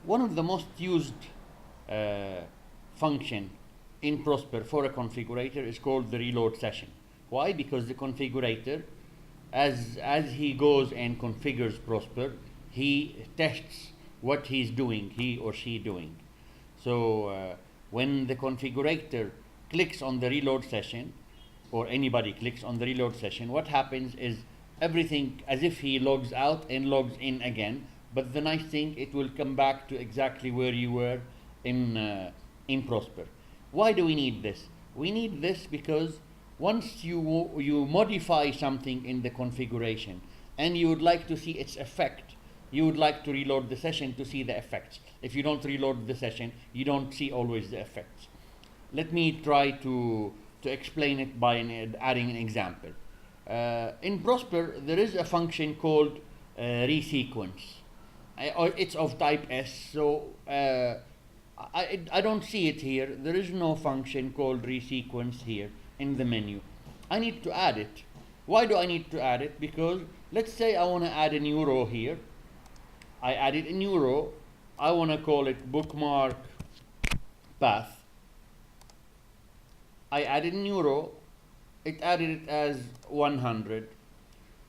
One of the most used function in Prosper for a configurator is called the reload session. Why? Because the configurator, as he goes and configures Prosper, he tests what he's doing, he or she doing. So when the configurator clicks on the reload session, or anybody clicks on the reload session, what happens is everything as if he logs out and logs in again. But the nice thing, it will come back to exactly where you were in Prosper. Why do we need this? We need this because once you modify something in the configuration and you would like to see its effect, you would like to reload the session to see the effects. If you don't reload the session, you don't see always the effects. Let me try to explain it by adding an example. In Prosper, there is a function called resequence. It's of type S, so I don't see it here. There is no function called resequence here in the menu. I need to add it. Why do I need to add it? Because let's say I want to add a new row here. I added a new row. I want to call it bookmark path. I added a new row. It added it as 100.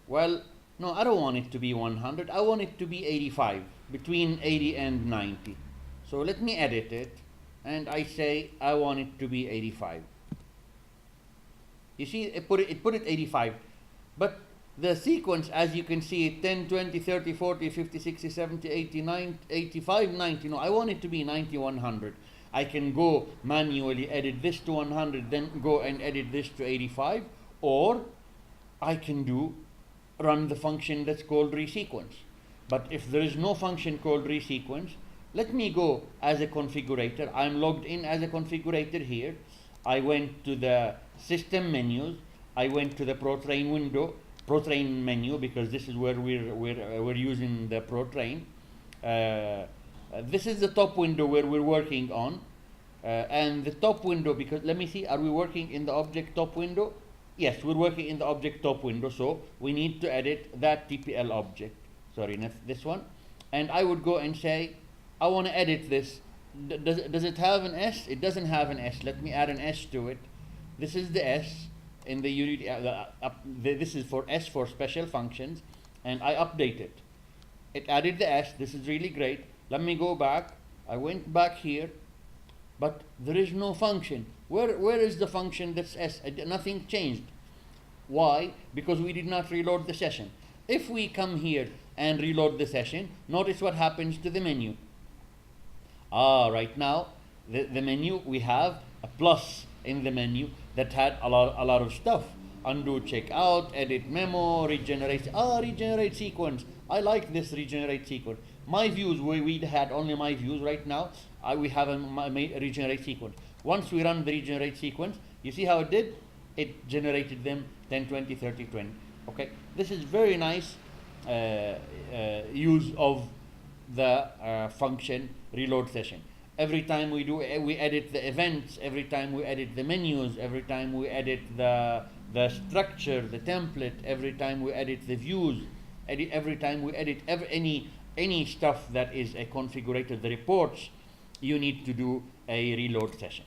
Well, no, I don't want it to be 100. I want it to be 85, between 80 and 90. So let me edit it, and I say I want it to be 85. You see, it put it 85, but the sequence, as you can see, 10, 20, 30, 40, 50, 60, 70, 80, 90, 85, 90. No, I want it to be 90, 100. I can go manually edit this to 100, then go and edit this to 85, or I can run the function that's called resequence. But if there is no function called resequence, let me go as a configurator. I'm logged in as a configurator here. I went to the system menus. I went to the ProTrain window, ProTrain menu, because this is where we're using the ProTrain. This is the top window where we're working on. And the top window, because let me see, are we working in the object top window? Yes, we're working in the object top window, so we need to edit that TPL object. Sorry, this one. And I would go and say, I want to edit this. Does it have an S? It doesn't have an S. Let me add an S to it. This is the S in the Unity. This is for S for special functions, and I update it. It added the S. This is really great. Let me go back. I went back here, but there is no function. Where is the function that's S? Nothing changed. Why? Because we did not reload the session. If we come here and reload the session, notice what happens to the menu. Right now, the menu, we have a plus in the menu that had a lot of stuff. Undo checkout, edit memo, regenerate sequence. I like this regenerate sequence. My views, we had only my views. Right now, we have a regenerate sequence. Once we run the regenerate sequence, you see how it did? It generated them 10, 20, 30, 20. Okay, this is very nice use of the function reload session. Every time we edit the events, every time we edit the menus, every time we edit the structure, the template, every time we edit the views, every time we edit any stuff that is a configurator, the reports, you need to do a reload session.